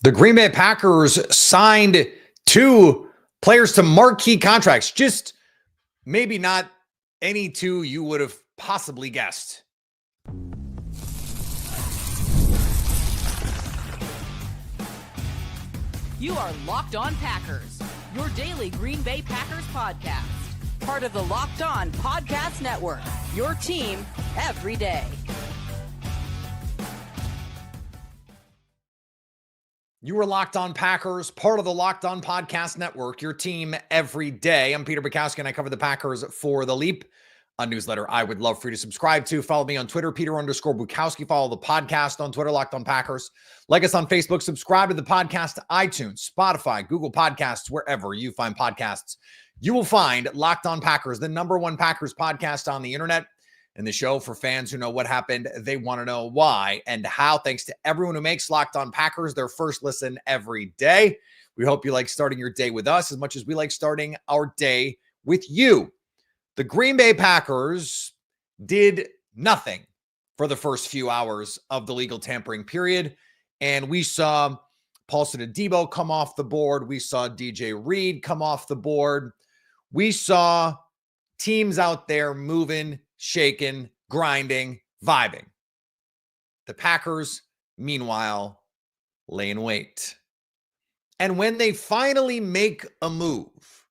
The Green Bay Packers signed 2 players to marquee contracts. Just maybe not any 2 you would have possibly guessed. You are Locked On Packers, your daily Green Bay Packers podcast. Part of the Locked On Podcast Network, your team every day. You are Locked On Packers, part of the Locked On Podcast Network, your team every day. I'm Peter Bukowski, and I cover the Packers for The Leap, a newsletter I would love for you to subscribe to. Follow me on Twitter, Peter_Bukowski. Follow the podcast on Twitter, Locked On Packers. Like us on Facebook. Subscribe to the podcast to iTunes, Spotify, Google Podcasts, wherever you find podcasts. You will find Locked On Packers, the #1 Packers podcast on the internet, and the show for fans who know what happened. They want to know why and how. Thanks to everyone who makes Locked On Packers their first listen every day. We hope you like starting your day with us as much as we like starting our day with you. The Green Bay Packers did nothing for the first few hours of the legal tampering period, and we saw Paulson Adebo come off the board. We saw DJ Reed come off the board. We saw teams out there moving, shaking, grinding, vibing. The Packers, meanwhile, lay in wait. And when they finally make a move,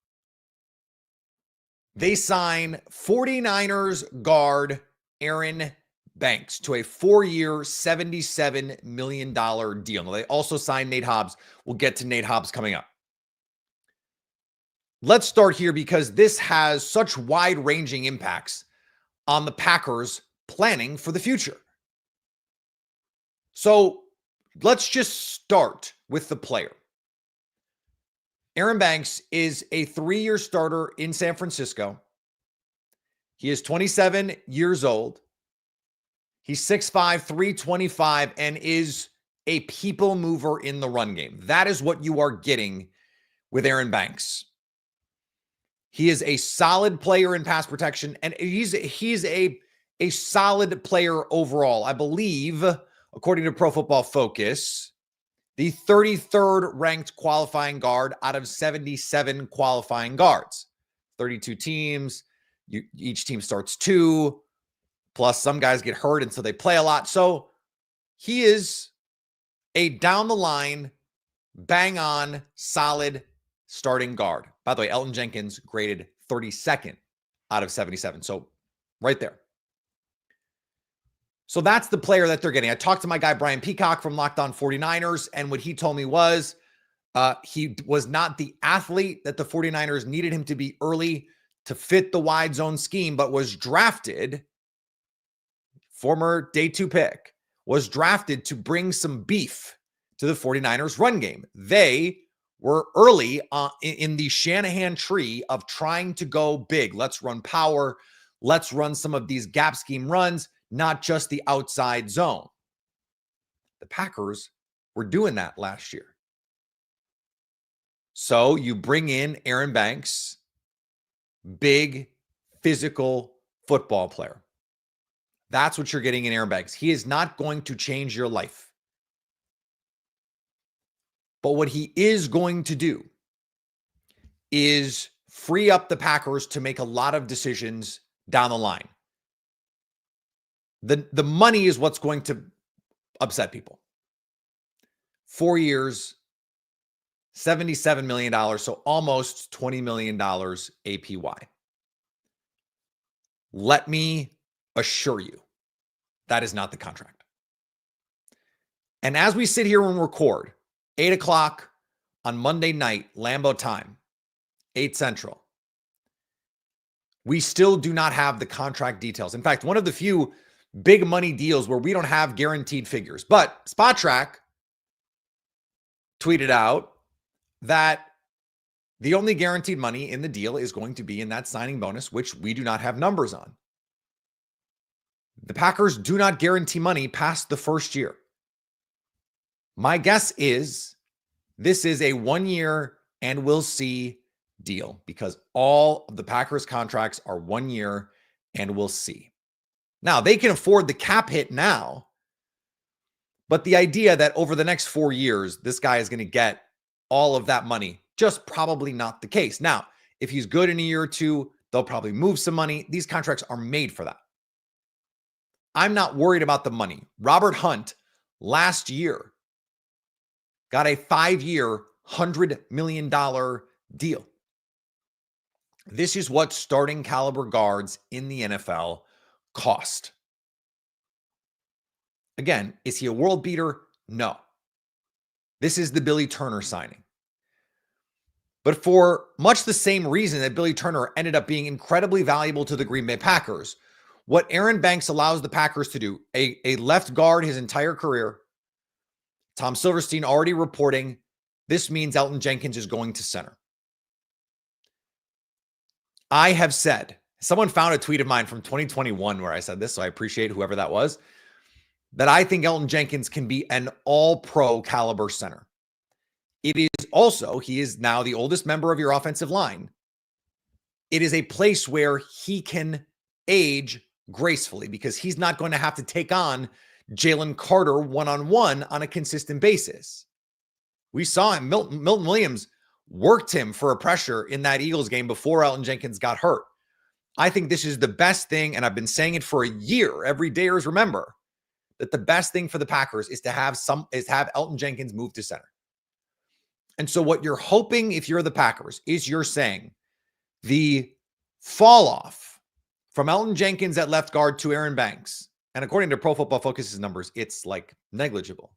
they sign 49ers guard Aaron Banks to a 4-year, $77 million deal. Now, they also signed Nate Hobbs. We'll get to Nate Hobbs coming up. Let's start here because this has such wide-ranging impacts on the Packers planning for the future. So let's just start with the player. Aaron Banks is a 3-year starter in San Francisco. He is 27 years old. He's 6'5", 325, and is a people mover in the run game. That is what you are getting with Aaron Banks. He is a solid player in pass protection, and he's a solid player overall. I believe, according to Pro Football Focus, the 33rd ranked qualifying guard out of 77 qualifying guards. 32 teams. Each team starts 2. Plus, some guys get hurt, and so they play a lot. So he is a down-the-line, bang-on, solid starting guard. By the way, Elton Jenkins graded 32nd out of 77. So right there. So that's the player that they're getting. I talked to my guy, Brian Peacock from Locked On 49ers, and what he told me was he was not the athlete that the 49ers needed him to be early to fit the wide zone scheme, but was drafted, former day 2 pick, was drafted to bring some beef to the 49ers run game. They were early in the Shanahan tree of trying to go big. Let's run power. Let's run some of these gap scheme runs, not just the outside zone. The Packers were doing that last year. So you bring in Aaron Banks, big, physical football player. That's what you're getting in Aaron Banks. He is not going to change your life. But what he is going to do is free up the Packers to make a lot of decisions down the line. The money is what's going to upset people. 4 years, $77 million, so almost $20 million APY. Let me assure you, that is not the contract. And as we sit here and record, 8 o'clock on Monday night, Lambeau time, 8 Central, we still do not have the contract details. In fact, one of the few big money deals where we don't have guaranteed figures. But SpotTrack tweeted out that the only guaranteed money in the deal is going to be in that signing bonus, which we do not have numbers on. The Packers do not guarantee money past the first year. My guess is this is a 1-year and we'll see deal because all of the Packers contracts are 1 year and we'll see. Now, they can afford the cap hit now, But the idea that over the next 4 years, this guy is going to get all of that money, just probably not the case. Now, if he's good in a year or two, they'll probably move some money. These contracts are made for that. I'm not worried about the money. Robert Hunt last year got a 5-year, $100 million deal. This is what starting caliber guards in the NFL cost. Again, is he a world beater? No. This is the Billy Turner signing. But for much the same reason that Billy Turner ended up being incredibly valuable to the Green Bay Packers, what Aaron Banks allows the Packers to do, a left guard his entire career, Tom Silverstein already reporting, this means Elton Jenkins is going to center. I have said, someone found a tweet of mine from 2021 where I said this, so I appreciate whoever that was, that I think Elton Jenkins can be an all-pro caliber center. It is also, he is now the oldest member of your offensive line. It is a place where he can age gracefully because he's not going to have to take on Jalen Carter one-on-one on a consistent basis. We saw him, Milton Williams worked him for a pressure in that Eagles game before Elton Jenkins got hurt. I think this is the best thing, and I've been saying it for a year. Every Dayers remember that the best thing for the Packers is to have Elton Jenkins move to center. And so what you're hoping if you're the Packers is you're saying the fall off from Elton Jenkins at left guard to Aaron Banks, and according to Pro Football Focus's numbers, it's like negligible.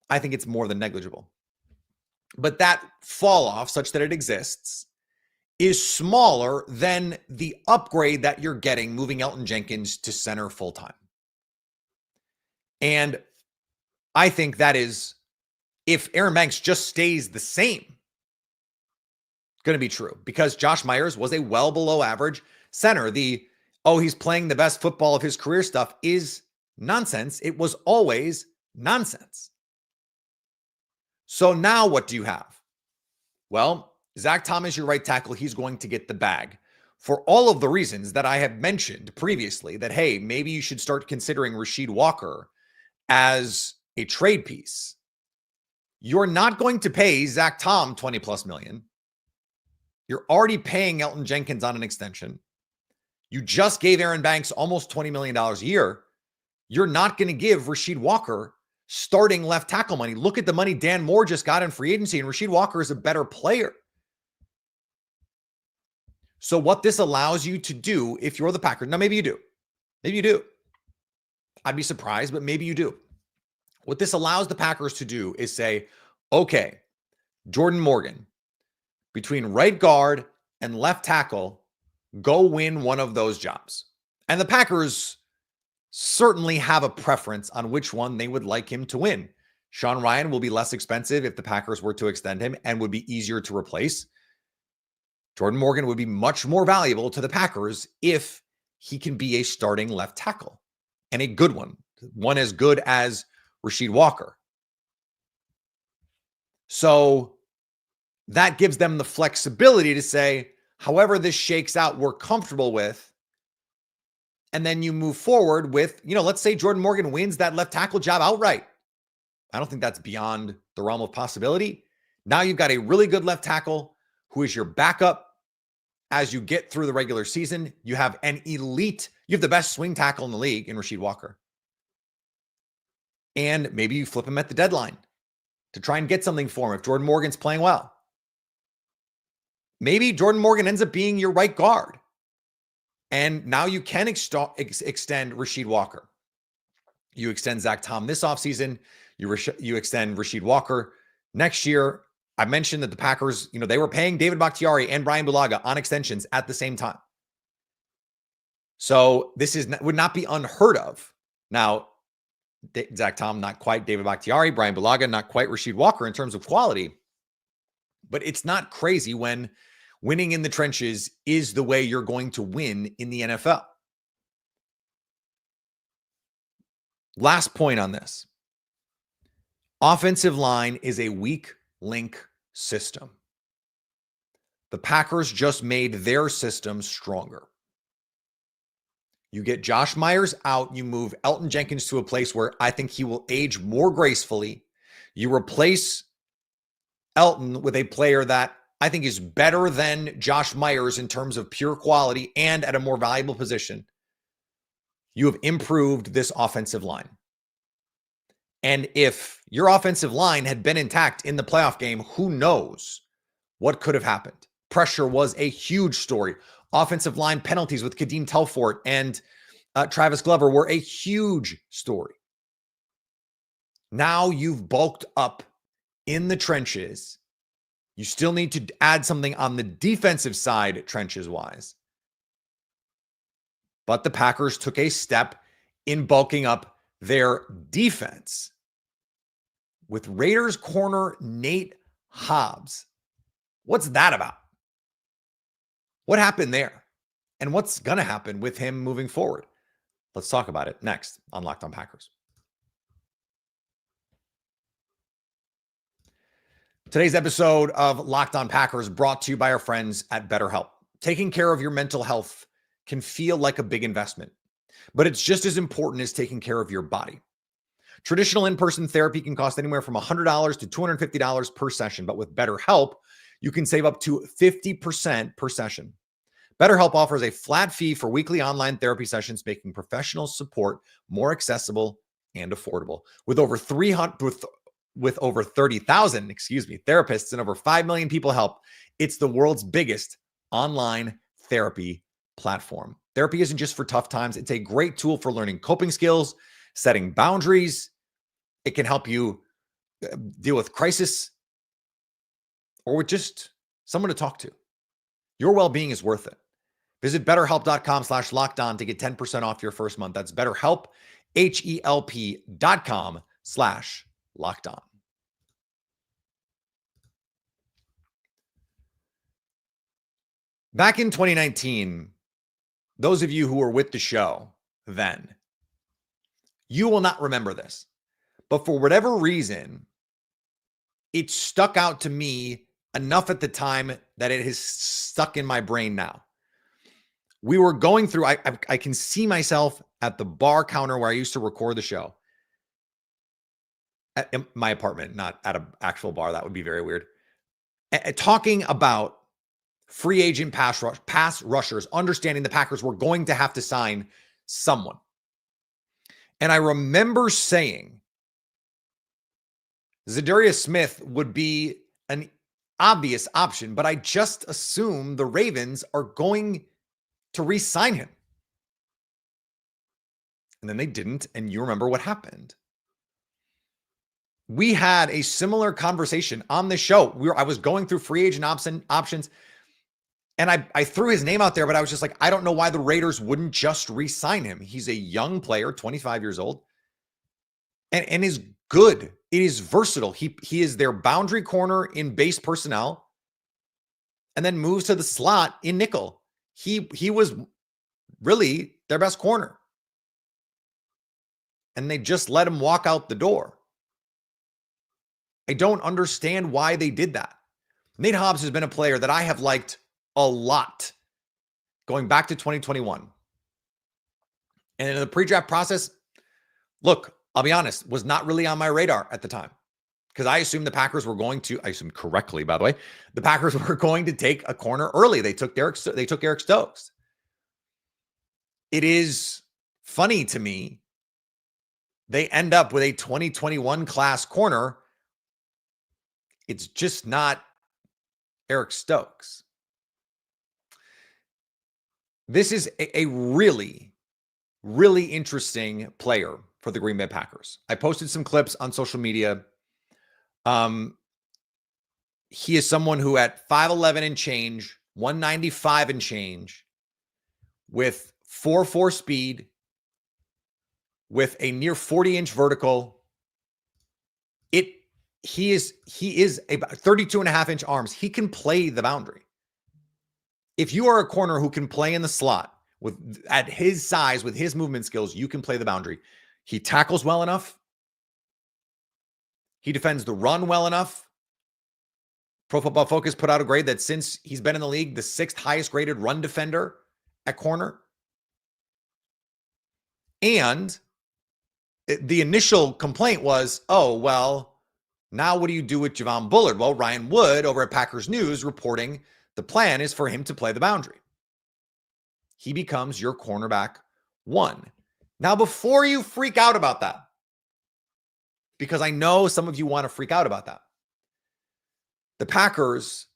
I think it's more than negligible. But that fall off, such that it exists, is smaller than the upgrade that you're getting moving Elton Jenkins to center full time. And I think that is, if Aaron Banks just stays the same, going to be true because Josh Myers was a well below average center. He's playing the best football of his career stuff is nonsense. It was always nonsense. So now what do you have? Well, Zach Tom is your right tackle. He's going to get the bag for all of the reasons that I have mentioned previously that, hey, maybe you should start considering Rasheed Walker as a trade piece. You're not going to pay Zach Tom $20 plus million. You're already paying Elton Jenkins on an extension. You just gave Aaron Banks almost $20 million a year. You're not going to give Rasheed Walker starting left tackle money. Look at the money Dan Moore just got in free agency, and Rasheed Walker is a better player. So what this allows you to do if you're the Packers, now maybe you do. Maybe you do. I'd be surprised, but maybe you do. What this allows the Packers to do is say, okay, Jordan Morgan, between right guard and left tackle, go win one of those jobs. And the Packers certainly have a preference on which one they would like him to win. Sean Ryan will be less expensive if the Packers were to extend him and would be easier to replace. Jordan Morgan would be much more valuable to the Packers if he can be a starting left tackle and a good one as good as Rasheed Walker. So that gives them the flexibility to say, however this shakes out, we're comfortable with. And then you move forward with, let's say Jordan Morgan wins that left tackle job outright. I don't think that's beyond the realm of possibility. Now you've got a really good left tackle who is your backup as you get through the regular season. You have you have the best swing tackle in the league in Rasheed Walker. And maybe you flip him at the deadline to try and get something for him if Jordan Morgan's playing well. Maybe Jordan Morgan ends up being your right guard. And now you can extend Rasheed Walker. You extend Zach Tom this offseason. You extend Rasheed Walker next year. I mentioned that the Packers, they were paying David Bakhtiari and Brian Bulaga on extensions at the same time. So this would not be unheard of. Now, Zach Tom, not quite David Bakhtiari, Brian Bulaga, not quite Rasheed Walker in terms of quality. But it's not crazy when winning in the trenches is the way you're going to win in the NFL. Last point on this. Offensive line is a weak link system. The Packers just made their system stronger. You get Josh Myers out. You move Elton Jenkins to a place where I think he will age more gracefully. You replace Elton with a player that I think is better than Josh Myers in terms of pure quality and at a more valuable position. You have improved this offensive line. And if your offensive line had been intact in the playoff game, who knows what could have happened? Pressure was a huge story. Offensive line penalties with Kadeem Telfort and Travis Glover were a huge story. Now you've bulked up in the trenches. You still need to add something on the defensive side, trenches-wise. But the Packers took a step in bulking up their defense with Raiders corner Nate Hobbs. What's that about? What happened there? And what's going to happen with him moving forward? Let's talk about it next on Locked On Packers. Today's episode of Locked On Packers brought to you by our friends at Betterhelp. Taking care of your mental health can feel like a big investment, but it's just as important as taking care of your body. Traditional in-person therapy can cost anywhere from $100 to $250 per session, but with BetterHelp, you can save up to 50% per session. BetterHelp offers a flat fee for weekly online therapy sessions, making professional support more accessible and affordable. With over 30,000, therapists and over 5 million people help, it's the world's biggest online therapy platform. Therapy isn't just for tough times. It's a great tool for learning coping skills, setting boundaries. It can help you deal with crisis or with just someone to talk to. Your well-being is worth it. Visit betterhelp.com/lockedon to get 10% off your first month. That's BetterHelp, HELP.com/lockedon. Back in 2019, those of you who were with the show then, you will not remember this. But for whatever reason, it stuck out to me enough at the time that it has stuck in my brain now. We were going through, I can see myself at the bar counter where I used to record the show. At my apartment, not at an actual bar. That would be very weird. Talking about free agent pass rushers, understanding the Packers were going to have to sign someone. And I remember saying Zadarius Smith would be an obvious option, but I just assume the Ravens are going to re-sign him. And then they didn't, and you remember what happened. We had a similar conversation on the show. I was going through free agent options, and I threw his name out there, but I was just like, I don't know why the Raiders wouldn't just re-sign him. He's a young player, 25 years old, and is good. It is versatile. He is their boundary corner in base personnel and then moves to the slot in nickel. He was really their best corner. And they just let him walk out the door. I don't understand why they did that. Nate Hobbs has been a player that I have liked a lot going back to 2021. And in the pre-draft process, look, I'll be honest, was not really on my radar at the time because I assumed the Packers were going to, I assumed correctly, by the way, the Packers were going to take a corner early. They took Eric Stokes. It is funny to me. They end up with a 2021 class corner. It's just not Eric Stokes. This is a really, really interesting player for the Green Bay Packers. I posted some clips on social media. He is someone who at 5'11" and change, 195 and change, with 4.4 speed, with a near 40-inch vertical. He is about 32.5-inch arms. He can play the boundary. If you are a corner who can play in the slot at his size, with his movement skills, you can play the boundary. He tackles well enough. He defends the run well enough. Pro Football Focus put out a grade that since he's been in the league, the 6th highest graded run defender at corner. And the initial complaint was, oh, well, now what do you do with Javon Bullard? Well, Ryan Wood over at Packers News reporting the plan is for him to play the boundary. He becomes your cornerback 1. Now, before you freak out about that, because I know some of you want to freak out about that, the Packers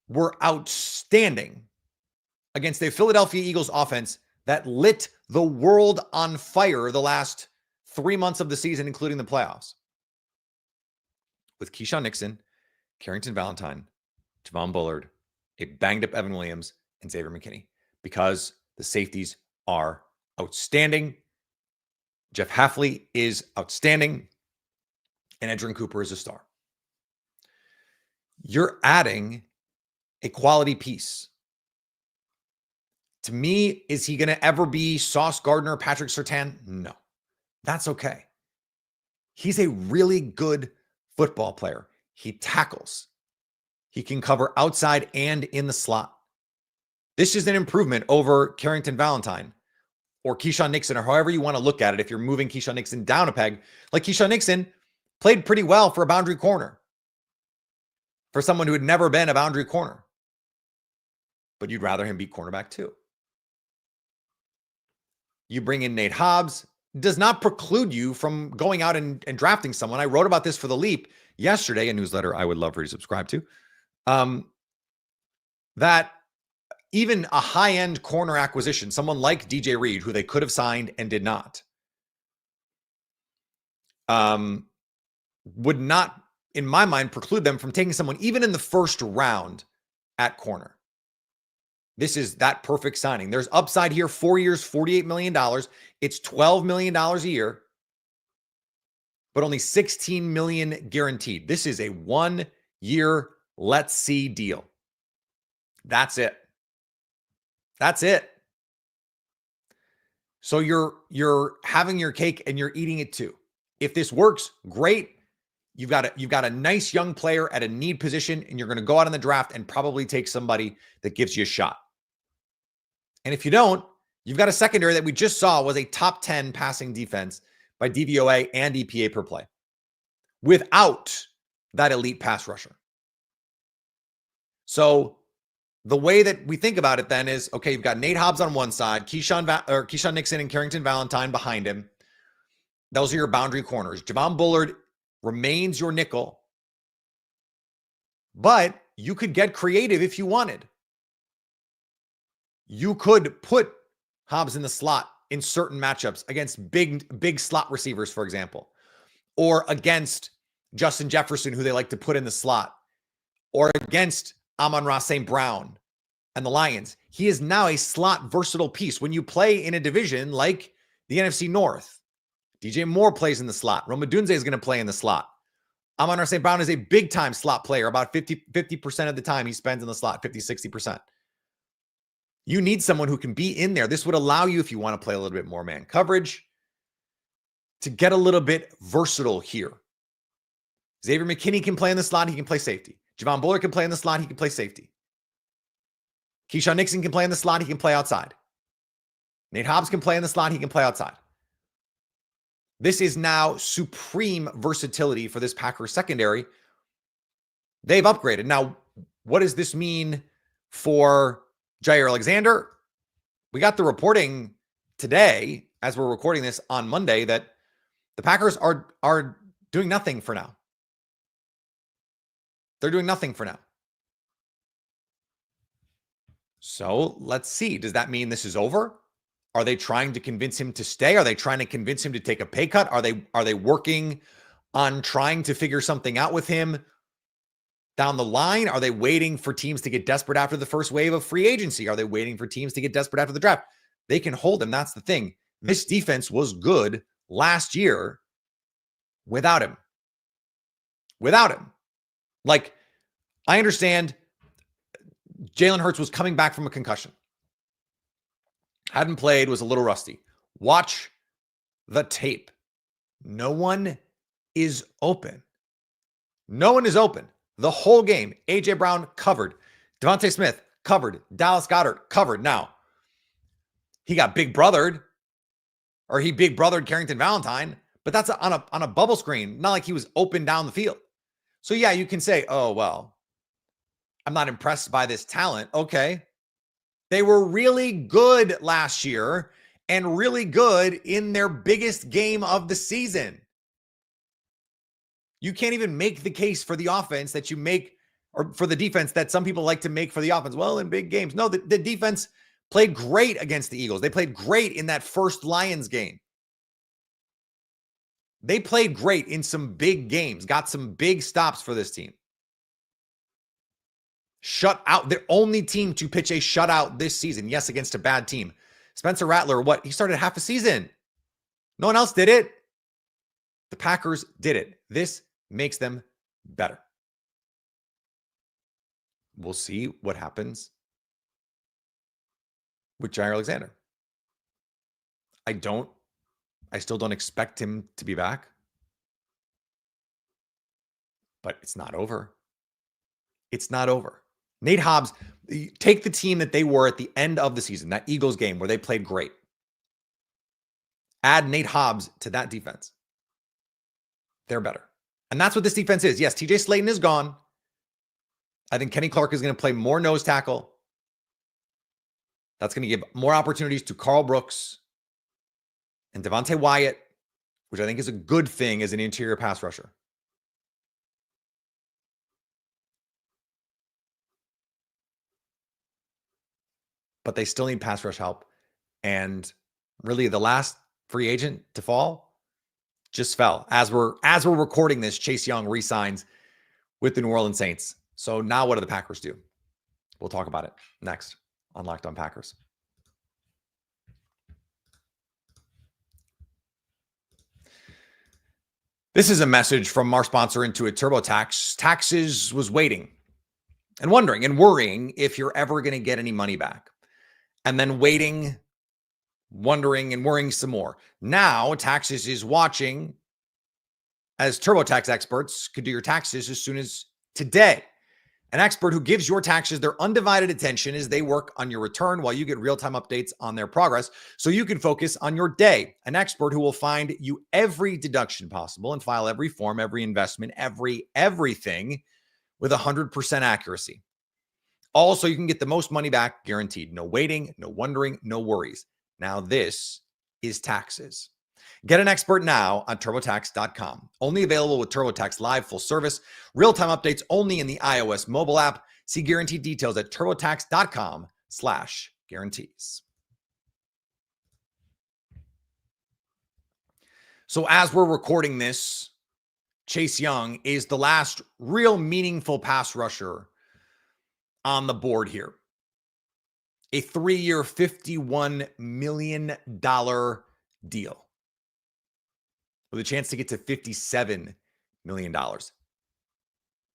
were outstanding against a Philadelphia Eagles offense that lit the world on fire the last 3 months of the season, including the playoffs. With Keyshawn Nixon, Carrington Valentine, Javon Bullard, a banged-up Evan Williams, and Xavier McKinney, because the safeties are outstanding. Jeff Hafley is outstanding, and Edgerrin Cooper is a star. You're adding a quality piece. To me, is he going to ever be Sauce Gardner, Patrick Surtain? No. That's okay. He's a really good football player. He tackles. He can cover outside and in the slot. This is an improvement over Carrington Valentine or Keyshawn Nixon, or however you want to look at it. If you're moving Keyshawn Nixon down a peg, like Keyshawn Nixon played pretty well for a boundary corner, for someone who had never been a boundary corner. But you'd rather him be cornerback 2. You bring in Nate Hobbs, does not preclude you from going out and drafting someone. I wrote about this for The Leap yesterday, a newsletter I would love for you to subscribe to, that even a high-end corner acquisition, someone like DJ Reed, who they could have signed and did not, would not, in my mind, preclude them from taking someone even in the first round at corner. This is that perfect signing. There's upside here, 4 years, $48 million. It's $12 million a year, but only $16 million guaranteed. This is a 1-year, let's see deal. That's it. That's it. So you're having your cake and you're eating it too. If this works, great. You've got a nice young player at a need position, and you're going to go out in the draft and probably take somebody that gives you a shot. And if you don't, you've got a secondary that we just saw was a top 10 passing defense by DVOA and EPA per play without that elite pass rusher. So the way that we think about it then is, okay, you've got Nate Hobbs on one side, Keyshawn Nixon and Carrington Valentine behind him. Those are your boundary corners. Javon Bullard remains your nickel, but you could get creative if you wanted. You could put Hobbs in the slot in certain matchups against big slot receivers, for example, or against Justin Jefferson, who they like to put in the slot, or against Amon-Ra St. Brown and the Lions. He is now a slot versatile piece. When you play in a division like the NFC North, DJ Moore plays in the slot. Rome Odunze is going to play in the slot. Amon-Ra St. Brown is a big-time slot player. About 50% of the time he spends in the slot, 50-60%. You need someone who can be in there. This would allow you, if you want to play a little bit more man coverage, to get a little bit versatile here. Xavier McKinney can play in the slot. He can play safety. Javon Bullard can play in the slot. He can play safety. Keyshawn Nixon can play in the slot. He can play outside. Nate Hobbs can play in the slot. He can play outside. This is now supreme versatility for this Packers secondary. They've upgraded. Now, what does this mean for Jair Alexander? We got the reporting today, as we're recording this on Monday, that the Packers are doing nothing for now. They're doing nothing for now. So let's see. Does that mean this is over? Are they trying to convince him to stay? Are they trying to convince him to take a pay cut? Are they working on trying to figure something out with him down the line? Are they waiting for teams to get desperate after the first wave of free agency? Are they waiting for teams to get desperate after the draft? They can hold him. That's the thing. This defense was good last year without him. Without him. Like, I understand Jalen Hurts was coming back from a concussion. Hadn't played, was a little rusty. Watch the tape. No one is open. No one is open. The whole game. A.J. Brown covered. Devontae Smith covered. Dallas Goedert covered. Now, he got big brothered or he big brothered Carrington Valentine, but that's on a bubble screen, not like he was open down the field. So yeah, you can say, oh, well, I'm not impressed by this talent. Okay. They were really good last year and really good in their biggest game of the season. You can't even make the case for the offense that you make, or for the defense that some people like to make for the offense. Well, in big games. No, the defense played great against the Eagles. They played great in that first Lions game. They played great in some big games, got some big stops for this team. Shut out. The only team to pitch a shutout this season. Yes, against a bad team. Spencer Rattler, what? He started half a season. No one else did it. The Packers did it. This makes them better. We'll see what happens with Jair Alexander. I still don't expect him to be back. But it's not over. It's not over. Nate Hobbs, take the team that they were at the end of the season, that Eagles game where they played great. Add Nate Hobbs to that defense. They're better. And that's what this defense is. Yes, TJ Slayton is gone. I think Kenny Clark is going to play more nose tackle. That's going to give more opportunities to Carl Brooks and Devontae Wyatt, which I think is a good thing as an interior pass rusher. But they still need pass rush help. And really the last free agent to fall just fell. As we're recording this, Chase Young re-signs with the New Orleans Saints. So now what do the Packers do? We'll talk about it next on Locked On Packers. This is a message from our sponsor, Intuit TurboTax. Taxes was waiting and wondering and worrying if you're ever going to get any money back. And then waiting, wondering, and worrying some more. Now, Taxes is watching as TurboTax experts could do your taxes as soon as today. An expert who gives your taxes their undivided attention as they work on your return while you get real-time updates on their progress so you can focus on your day. An expert who will find you every deduction possible and file every form, every investment, everything with 100% accuracy. Also, you can get the most money back guaranteed. No waiting, no wondering, no worries. Now this is Taxes. Get an expert now on TurboTax.com. Only available with TurboTax Live full service. Real-time updates only in the iOS mobile app. See guaranteed details at TurboTax.com/guarantees. So as we're recording this, Chase Young is the last real meaningful pass rusher on the board here. A 3-year, $51 million deal with a chance to get to $57 million.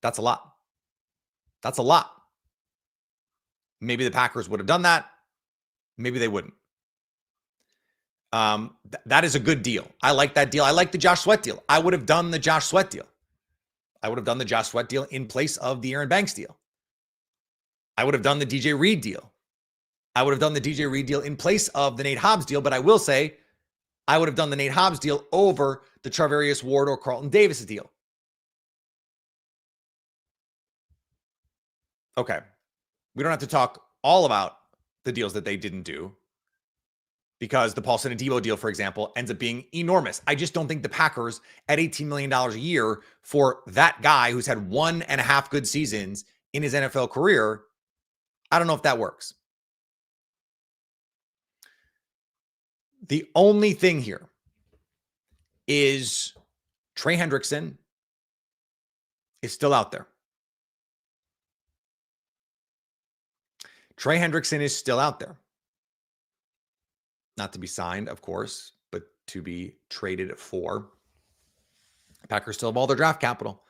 That's a lot. That's a lot. Maybe the Packers would have done that. Maybe they wouldn't. That is a good deal. I like that deal. I like the Josh Sweat deal. I would have done the Josh Sweat deal. I would have done the Josh Sweat deal in place of the Aaron Banks deal. I would have done the DJ Reed deal. I would have done the DJ Reed deal in place of the Nate Hobbs deal, but I will say I would have done the Nate Hobbs deal over the Charvarius Ward or Carlton Davis deal. Okay. We don't have to talk all about the deals that they didn't do because the Paulson Adebo deal, for example, ends up being enormous. I just don't think the Packers at $18 million a year for that guy who's had 1.5 good seasons in his NFL career, I don't know if that works. The only thing here is Trey Hendrickson is still out there. Trey Hendrickson is still out there. Not to be signed, of course, but to be traded for. The Packers still have all their draft capital.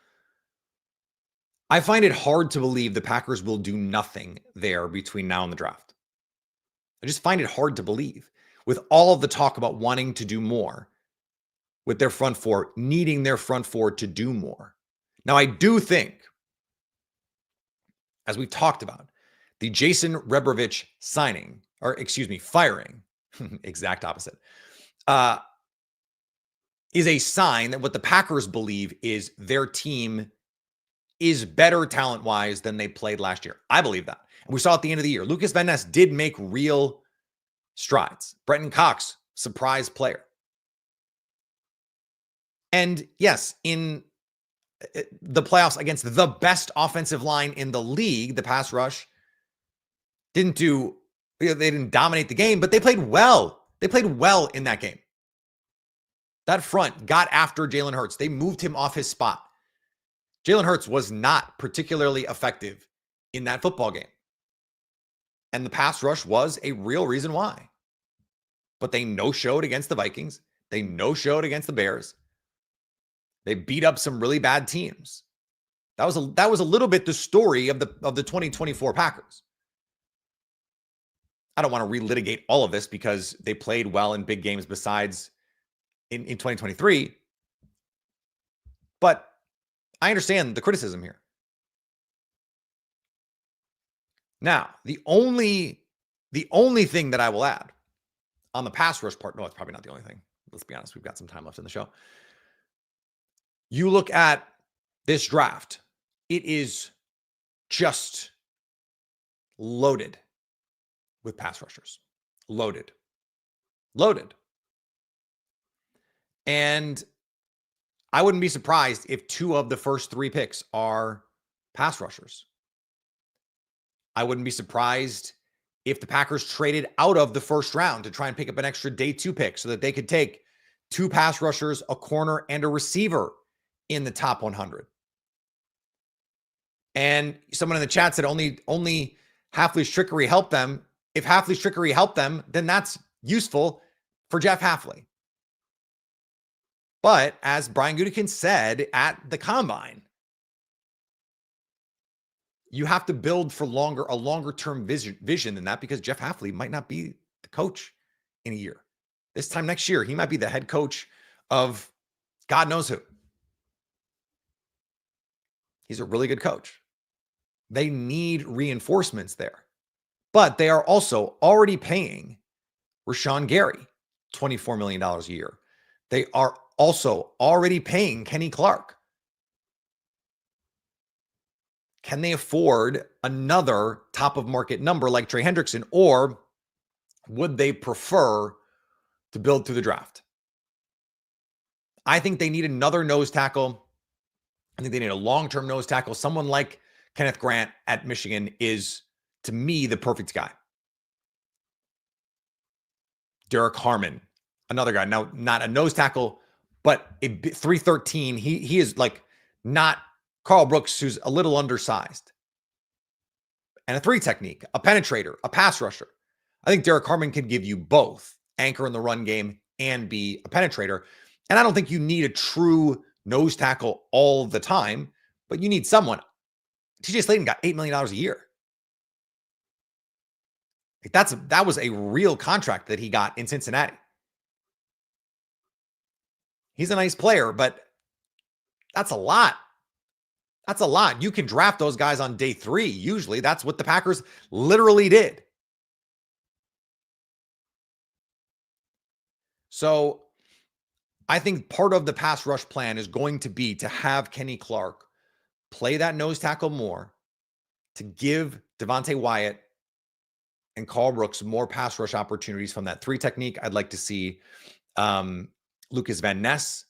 I find it hard to believe the Packers will do nothing there between now and the draft. I just find it hard to believe with all of the talk about wanting to do more with their front four, needing their front four to do more. Now, I do think, as we've talked about, the Jason Rebrovich firing, exact opposite, is a sign that what the Packers believe is their team is better talent-wise than they played last year. I believe that. And we saw at the end of the year, Lucas Van Ness did make real strides. Brenton Cox, surprise player. And yes, in the playoffs against the best offensive line in the league, the pass rush they didn't dominate the game, but they played well. They played well in that game. That front got after Jalen Hurts. They moved him off his spot. Jalen Hurts was not particularly effective in that football game. And the pass rush was a real reason why. But they no-showed against the Vikings. They no-showed against the Bears. They beat up some really bad teams. That was a little bit the story of the 2024 Packers. I don't want to relitigate all of this because they played well in big games besides in 2023. But I understand the criticism here. Now, the only thing that I will add on the pass rush part, no, it's probably not the only thing. Let's be honest, we've got some time left in the show. You look at this draft, it is just loaded with pass rushers. Loaded. And I wouldn't be surprised if 2 of the first 3 picks are pass rushers. I wouldn't be surprised if the Packers traded out of the first round to try and pick up an extra day 2 pick so that they could take 2 pass rushers, a corner, and a receiver in the top 100. And someone in the chat said only Hafley's trickery helped them. If Hafley's trickery helped them, then that's useful for Jeff Hafley. But as Brian Gutekunst said at the Combine, you have to build for a longer-term vision than that, because Jeff Hafley might not be the coach in a year. This time next year, he might be the head coach of God knows who. He's a really good coach. They need reinforcements there. But they are also already paying Rashawn Gary $24 million a year. They are also already paying Kenny Clark. Can they afford another top of market number like Trey Hendrickson, or would they prefer to build through the draft? I think they need another nose tackle. I think they need a long-term nose tackle. Someone like Kenneth Grant at Michigan is, to me, the perfect guy. Derek Harmon, another guy. Now, not a nose tackle, but a 313. He is like not Carl Brooks, who's a little undersized. And a 3 technique, a penetrator, a pass rusher. I think Derek Harmon can give you both, anchor in the run game and be a penetrator. And I don't think you need a true nose tackle all the time, but you need someone. TJ Slaton got $8 million a year. That was a real contract that he got in Cincinnati. He's a nice player, but that's a lot. That's a lot. You can draft those guys on day 3. Usually that's what the Packers literally did. So I think part of the pass rush plan is going to be to have Kenny Clark play that nose tackle more, to give Devontae Wyatt and Carl Brooks more pass rush opportunities from that 3 technique. I'd like to see Lucas Van Ness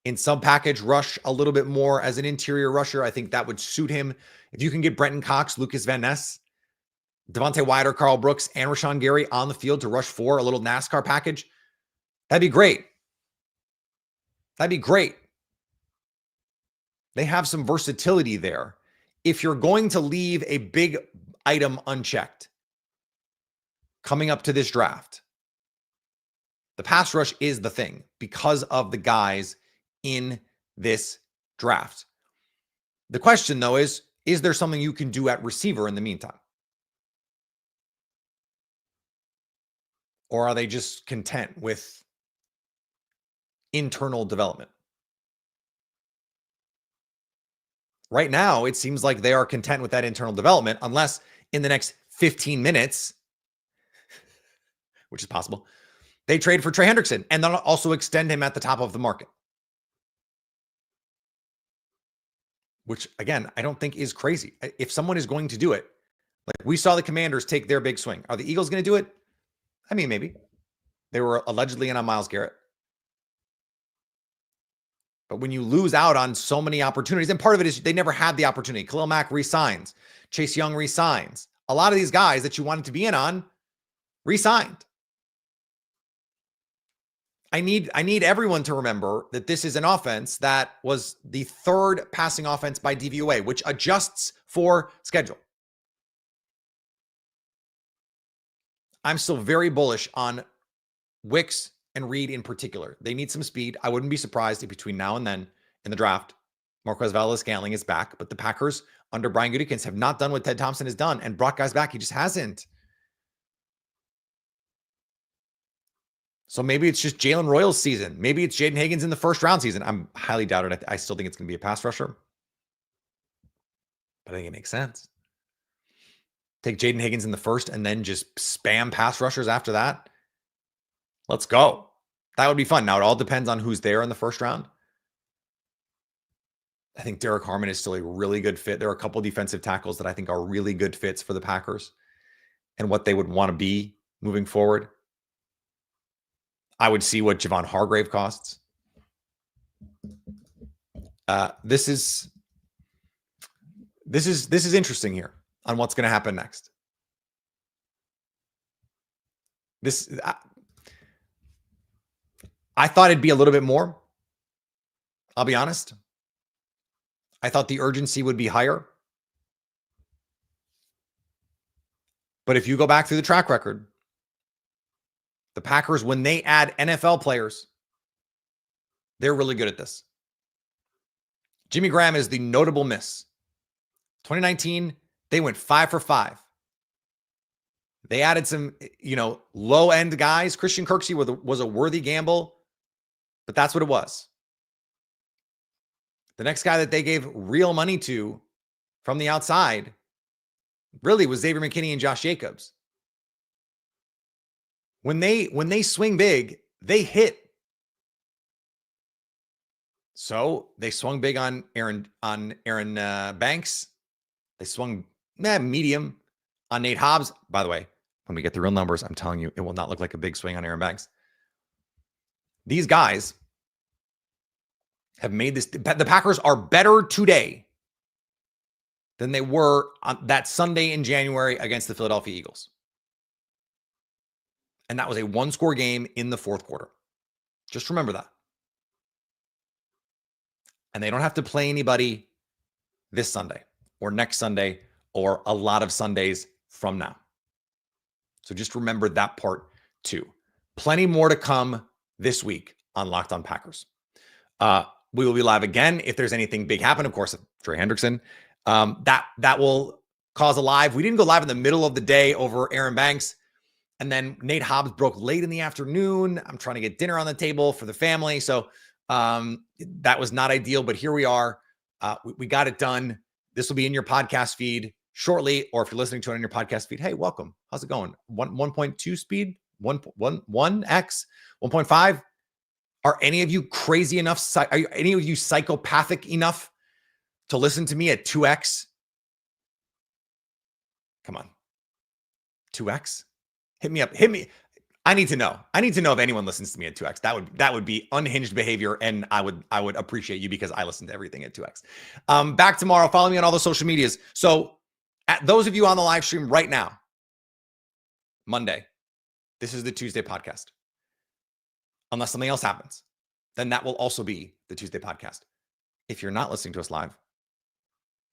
in some package rush a little bit more as an interior rusher. I think that would suit him. If you can get Brenton Cox, Lucas Van Ness, Devontae Wyatt or Carl Brooks, and Rashawn Gary on the field to rush for a little NASCAR package, that'd be great. That'd be great. They have some versatility there. If you're going to leave a big item unchecked coming up to this draft, the pass rush is the thing because of the guys in this draft. The question, though, is there something you can do at receiver in the meantime? Or are they just content with internal development? Right now, it seems like they are content with that internal development, unless in the next 15 minutes, which is possible, they trade for Trey Hendrickson and then also extend him at the top of the market. Which, again, I don't think is crazy. If someone is going to do it, like we saw the Commanders take their big swing. Are the Eagles going to do it? I mean, maybe. They were allegedly in on Myles Garrett. But when you lose out on so many opportunities, and part of it is they never had the opportunity. Khalil Mack resigns. Chase Young resigns. A lot of these guys that you wanted to be in on resigned. I need everyone to remember that this is an offense that was the third passing offense by DVOA, which adjusts for schedule. I'm still very bullish on Wicks and Reed in particular. They need some speed. I wouldn't be surprised if between now and then in the draft, Marquez Valdes-Scantling is back, but the Packers under Brian Gutekunst have not done what Ted Thompson has done and brought guys back. He just hasn't. So maybe it's just Jalen Royals season. Maybe it's Jaden Higgins in the first round season. I'm highly doubted. I still think it's going to be a pass rusher. But I think it makes sense. Take Jaden Higgins in the first and then just spam pass rushers after that. Let's go. That would be fun. Now, it all depends on who's there in the first round. I think Derek Harmon is still a really good fit. There are a couple defensive tackles that I think are really good fits for the Packers and what they would want to be moving forward. I would see what Javon Hargrave costs. This is interesting here on what's going to happen next. I thought it'd be a little bit more. I'll be honest. I thought the urgency would be higher. But if you go back through the track record, the Packers, when they add NFL players, they're really good at this. Jimmy Graham is the notable miss. 2019, they went 5 for 5. They added some, low-end guys. Christian Kirksey was a worthy gamble, but that's what it was. The next guy that they gave real money to from the outside really was Xavier McKinney and Josh Jacobs. When they swing big, they hit. So they swung big on Aaron Banks. They swung medium on Nate Hobbs. By the way, when we get the real numbers, I'm telling you, it will not look like a big swing on Aaron Banks. These guys have made this. The Packers are better today than they were on that Sunday in January against the Philadelphia Eagles. And that was a one-score game in the fourth quarter. Just remember that. And they don't have to play anybody this Sunday or next Sunday or a lot of Sundays from now. So just remember that part too. Plenty more to come this week on Locked On Packers. We will be live again if there's anything big happen. Of course, Trey Hendrickson. That will cause a live. We didn't go live in the middle of the day over Aaron Banks. And then Nate Hobbs broke late in the afternoon. I'm trying to get dinner on the table for the family. So that was not ideal, but here we are. We got it done. This will be in your podcast feed shortly, or if you're listening to it on your podcast feed, hey, welcome. How's it going? 1.2 speed, 1x, 1.5. Are any of you crazy enough? Are any of you psychopathic enough to listen to me at 2x? Come on. 2x? Hit me up. Hit me. I need to know. I need to know if anyone listens to me at 2x. That would be unhinged behavior, and I would appreciate you because I listen to everything at 2x. Back tomorrow. Follow me on all the social medias. So, at those of you on the live stream right now, Monday, this is the Tuesday podcast. Unless something else happens, then that will also be the Tuesday podcast. If you're not listening to us live,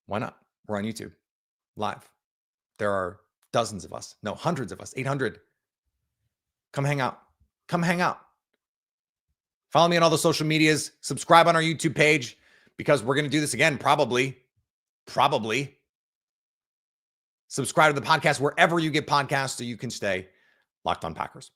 why not? We're on YouTube live. There are dozens of us. No, hundreds of us. 800. Come hang out. Come hang out. Follow me on all the social medias. Subscribe on our YouTube page because we're going to do this again. Probably. Subscribe to the podcast wherever you get podcasts so you can stay locked on Packers.